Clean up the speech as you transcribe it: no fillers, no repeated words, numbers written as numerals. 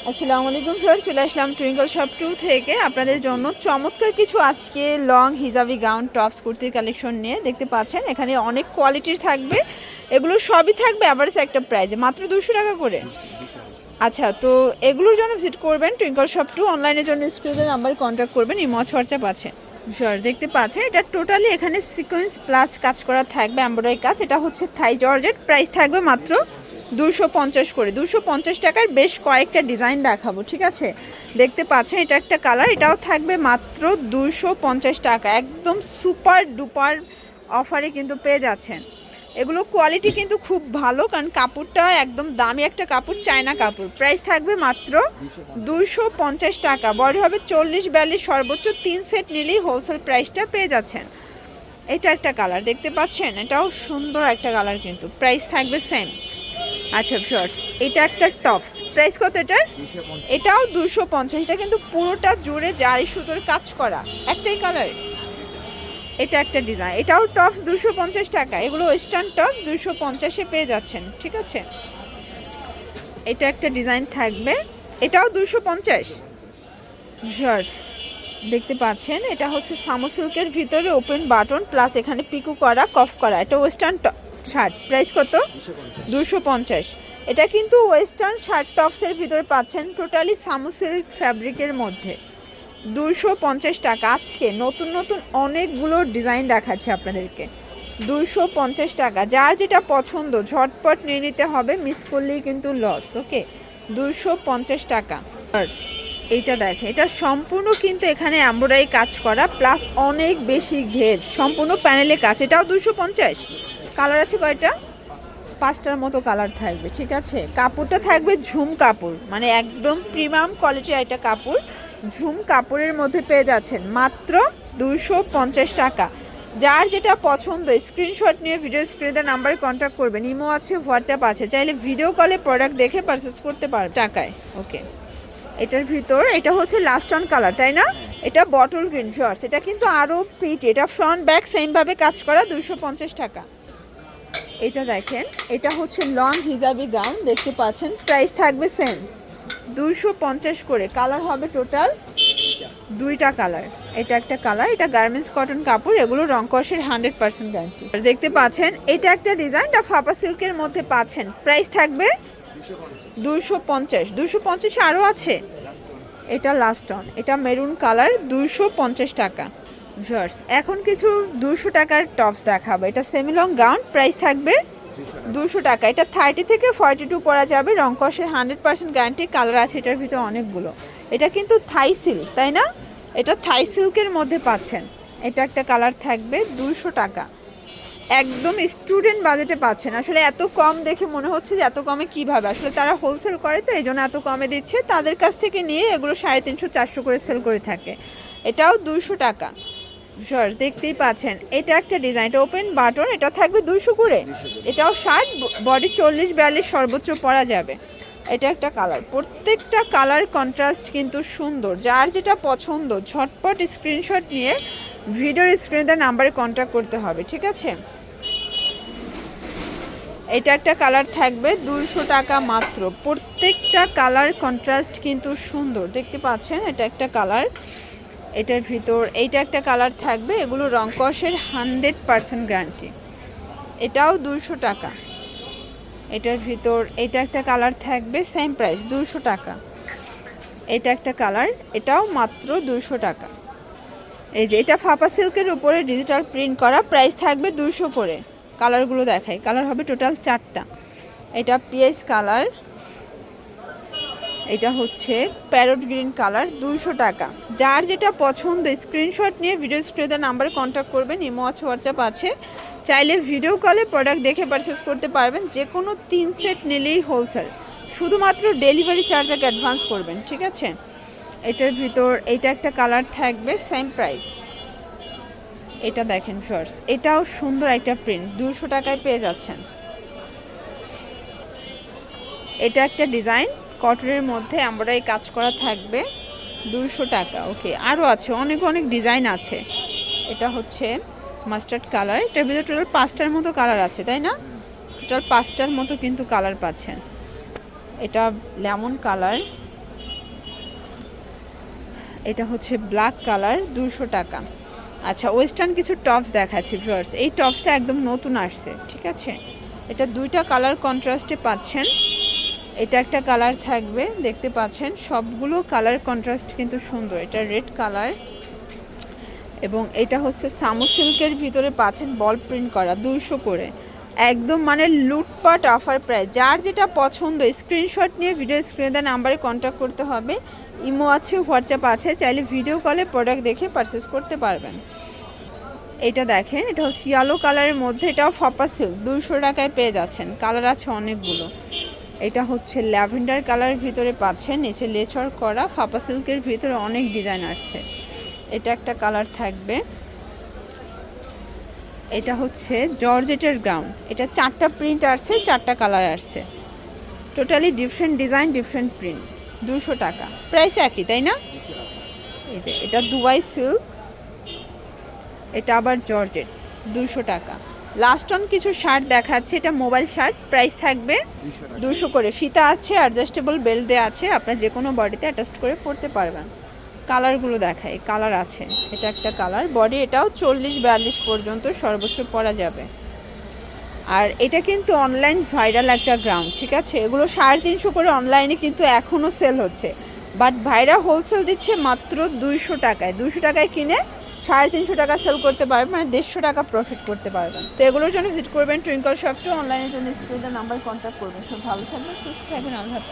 আসসালামু আলাইকুম স্যার, চলে আসলাম টুইঙ্কল শপ 2 থেকে আপনাদের জন্য চমৎকার কিছু আজকে লং হিজাবি গাউন টপস কুর্তির কালেকশন নিয়ে দেখতে পাচ্ছেন। এখানে অনেক কোয়ালিটির থাকবে, এগুলো সবই থাকবে অ্যাভারেজ একটা প্রাইজে মাত্র 200 টাকা করে। আচ্ছা, তো এগুলোর জন্য ভিজিট করবেন টুইঙ্কল শপ 2, অনলাইনের জন্য স্ক্রিনের নাম্বার কন্ট্যাক্ট করবেন, ইমো হোয়াটসঅ্যাপ আছে। স্যার দেখতে পাচ্ছেন এটা টোটালি এখানে সিকোয়েন্স প্লাস কাজ করা থাকবে, এমব্রয়ডারি কাজ। এটা হচ্ছে থাই জর্জেট, প্রাইস থাকবে মাত্র 250 করে। 250 টাকার বেশ কয়েকটা ডিজাইন দেখাবো, ঠিক আছে? দেখতে পাচ্ছেন এটা একটা কালার, এটাও থাকবে মাত্র 250 টাকা, একদম সুপার ডুপার অফারে কিন্তু পেয়ে যাচ্ছেন। এগুলো কোয়ালিটি কিন্তু খুব ভালো, কারণ কাপড়টা একদম দামি একটা কাপড়, চায়না কাপড়। প্রাইস থাকবে মাত্র 250 টাকা। বড় হবে 40-42, সর্বোচ্চ 3 সেট নিলেই হোলসেল প্রাইসটা পেয়ে যাচ্ছেন। এটা একটা কালার দেখতে পাচ্ছেন, এটাও সুন্দর একটা কালার, কিন্তু প্রাইস থাকবে সেম। আচ্ছা শর্টস, এটা একটা টপস, প্রাইস কত এটার? এটাও 250। এটা কিন্তু পুরোটা জুড়ে জারি সুতোর কাজ করা, একটাই কালার। এটা একটা ডিজাইন, এটাও টপস 250 টাকা। এগুলো ওয়েস্টার্ন টপ 250-এ পেয়ে যাচ্ছেন, ঠিক আছে? এটা একটা ডিজাইন থাকবে, এটাও 250। শর্টস দেখতে পাচ্ছেন, এটা হচ্ছে সামো সিল্কের ভিতরে ওপেন বাটন প্লাস এখানে পিকু করা, কফ করা। এটা ওয়েস্টার্ন শার্ট, প্রাইস কত? 250। এটা কিন্তু ওয়েস্টার্ন শার্ট টপসের ভিতরে পাচ্ছেন, টোটালি সামো সিল্ক ফ্যাব্রিকের মধ্যে। 250 টাকা। আজকে নতুন নতুন অনেকগুলো ডিজাইন দেখাচ্ছে আপনাদেরকে, 250 টাকা। যার যেটা পছন্দ ঝটপট নিয়ে নিতে হবে, মিস করলেই কিন্তু লস। ওকে, 250 টাকা। এইটা দেখে, এটা সম্পূর্ণ কিন্তু এখানে এমব্রয়ডারি কাজ করা প্লাস অনেক বেশি ঘের, সম্পূর্ণ প্যানেলে কাজ। এটাও 250। কালার আছে কয়টা? 5টার মতো কালার থাকবে, ঠিক আছে? কাপড়টা থাকবে ঝুম কাপড়, মানে একদম প্রিমিয়াম কোয়ালিটির একটা কাপড়, ঝুম কাপড়ের মধ্যে পেয়ে যাচ্ছেন মাত্র 250 টাকা। যার যেটা পছন্দ স্ক্রিনশট নিয়ে ভিডিও স্ক্রিনে নাম্বারে কন্ট্যাক্ট করবেন, ইমো আছে, হোয়াটসঅ্যাপ আছে, চাইলে ভিডিও কলে প্রোডাক্ট দেখে পারচেস করতে পারেন টাকায়। ওকে, এটার ভিতর এটা হচ্ছে লাস্ট অন কালার, তাই না? এটা বটল গ্রিন শর্টস, এটা কিন্তু আরও পিট, এটা ফ্রন্ট ব্যাক সেমভাবে কাজ করা, 250 টাকা। এটা দেখেন, এটা হচ্ছে লং হিজাবি গাউন, দেখতে পাচ্ছেন, প্রাইস থাকবে সেম 250 করে। কালার হবে টোটাল 2টা কালার। এটা একটা কালার, এটা গার্মেন্টস কটন কাপড়, এগুলো রং কষের 100% গ্যারান্টি। দেখতে পাচ্ছেন এটা একটা ডিজাইন, এটা ফাপা সিল্কের মধ্যে পাচ্ছেন, প্রাইস থাকবে 250। 250 আরও আছে, এটা লাস্ট অন, এটা মেরুন কালার, 250 টাকা। ভিউয়ার্স, এখন কিছু 200 টাকার টপস দেখাবো। এটা সেমি লং গাউন, প্রাইস থাকবে 200 টাকা। এটা 30 থেকে 42 পরা যাবে, রং কষের 100% গ্যারান্টি। কালার আছে এটার ভিতরে অনেকগুলো। এটা কিন্তু থাই সিল্ক, তাই না? এটা থাই সিল্কের মধ্যে পাচ্ছেন। এটা একটা কালার থাকবে 200 টাকা, একদম স্টুডেন্ট বাজেটে পাচ্ছেন। আসলে এত কম দেখে মনে হচ্ছে যে এত কমে কিভাবে, আসলে তারা হোলসেল করে তো এই জন্য এত কমে দিচ্ছে। তাদের কাছ থেকে নিয়ে এগুলো 350-400 করে সেল করে থাকে। এটাও 200 টাকা। শর্টস দেখতেই পাচ্ছেন, এটা একটা ডিজাইন, এটা ওপেন বাটন, এটা থাকবে 200 করে। এটাও শার্ট, বডি 40-42 সর্বোচ্চ পরা যাবে। এটা একটা কালার, প্রত্যেকটা কালার কন্ট্রাস্ট কিন্তু সুন্দর। যার যেটা পছন্দ ঝটপট স্ক্রিনশট নিয়ে ভিডিওর স্ক্রিনে নাম্বারে কন্ট্যাক্ট করতে হবে, ঠিক আছে? এটা একটা কালার থাকবে 200 টাকা মাত্র। প্রত্যেকটা কালার কন্ট্রাস্ট কিন্তু সুন্দর, দেখতে পাচ্ছেন। এটা একটা কালার, এটার ভিতর এইটা একটা কালার থাকবে, এগুলো রং কষের 100% গ্যারান্টি। এটাও 200 টাকা। এটার ভিতর এটা একটা কালার থাকবে, সেম প্রাইস 200 টাকা। এটা একটা কালার, এটাও মাত্র 200 টাকা। এই যে এটা ফাপা সিল্কের উপরে ডিজিটাল প্রিন্ট করা, প্রাইস থাকবে 200 করে। কালারগুলো দেখাই, কালার হবে টোটাল 4টা। এটা পিএস কালার, এটা হচ্ছে প্যারট গ্রিন কালার, 200 টাকা। যার যেটা পছন্দ স্ক্রিনশট নিয়ে ভিডিও স্ক্রিনে নাম্বারে কন্ট্যাক্ট করবেন, ইমো আছে, হোয়াটসঅ্যাপ আছে, চাইলে ভিডিও কলে প্রোডাক্ট দেখে পারচেস করতে পারবেন। যে কোনো 3 সেট নিলেই হোলসেল, শুধুমাত্র ডেলিভারি চার্জ আগে অ্যাডভান্স করবেন, ঠিক আছে? এটার ভিতর এটা একটা কালার থাকবে, সেম প্রাইস। এটা দেখেন শর্টস, এটাও সুন্দর একটা প্রিন্ট, 200 টাকায় পেয়ে যাচ্ছেন। এটা একটা ডিজাইন, কটনের মধ্যে এমব্রয়ডারি কাজ করা থাকবে, 200 টাকা। ওকে, আরও আছে, অনেক অনেক ডিজাইন আছে। এটা হচ্ছে মাস্টার্ড কালার, এটার ভিতরে টোটাল 5টার মতো কালার আছে, তাই না? টোটাল 5টার মতো কিন্তু কালার পাচ্ছেন। এটা লেমন কালার, এটা হচ্ছে ব্ল্যাক কালার, 200 টাকা। আচ্ছা, ওয়েস্টার্ন কিছু টপস দেখাচ্ছি ভিউয়ার্স। এই টপসটা একদম নতুন আসছে, ঠিক আছে। এটা দুইটা কালার কন্ট্রাস্টে পাচ্ছেন। এটা একটা কালার থাকবে, দেখতে পাচ্ছেন সবগুলো কালার কন্ট্রাস্ট কিন্তু সুন্দর। এটা রেড কালার এবং এটা হচ্ছে সামু সিল্কের ভিতরে পাচ্ছেন বল প্রিন্ট করা, 200 করে। একদম মানে লুটপাট অফার প্রাইস। যার যেটা পছন্দ স্ক্রিনশট নিয়ে ভিডিও স্ক্রিনে দেওয়া নাম্বারে কন্ট্যাক্ট করতে হবে। ইমো আছে, হোয়াটসঅ্যাপ আছে, চাইলে ভিডিও কলে প্রোডাক্ট দেখে পারচেস করতে পারবেন। এটা দেখেন, এটা হচ্ছে ইয়েলো কালারের মধ্যে, এটাও ফাপা সিল্ক, 200 টাকায় পেয়ে যাচ্ছেন। কালার আছে অনেকগুলো। এটা হচ্ছে ল্যাভেন্ডার কালারের ভিতরে পাচ্ছেন, নিচে লেচর করা, ফাপা সিল্কের ভিতরে অনেক ডিজাইন আসছে। এটা একটা কালার থাকবে। এটা হচ্ছে জর্জেটের গ্রাউন্ড, এটা 4টা প্রিন্ট আসছে, 4টা কালার আসছে, totally different design, different print. 200 টাকা, প্রাইস একই তাই না? এই যে এটা দুবাই সিল্ক, এটা আবার জর্জেট, 200 টাকা। লাস্ট অন কিছু শার্ট দেখাচ্ছে, এটা মোবাইল শার্ট, প্রাইস থাকবে 200 করে। ফিতা আছে, অ্যাডজাস্টেবল বেল্ট দেওয়া আছে, আপনার যে কোনো বডিতে অ্যাটাচ করে পরতে পারবেন। কালারগুলো দেখায়, কালার আছে। এটা একটা কালার, বডি এটাও 40-42 পর্যন্ত সর্বোচ্চ পরা যাবে। আর এটা কিন্তু অনলাইন ভাইরাল একটা গ্রাউন্ড, ঠিক আছে। এগুলো 350 করে অনলাইনে কিন্তু এখনও সেল হচ্ছে, বাট ভাইরা হোলসেল দিচ্ছে মাত্র 200 টাকায়। 200 টাকায় কিনে 350 টাকা সেল করতে পারবেন, মানে 150 টাকা প্রফিট করতে পারবেন। তো এগুলোর জন্য ভিজিট করবেন টুইঙ্কল শপ 2, অনলাইনের জন্য স্ক্রিনের নাম্বার কন্ট্যাক্ট করবেন। সব ভালো থাকবেন, সুস্থ থাকবেন, আল্লাহ হাফেজ।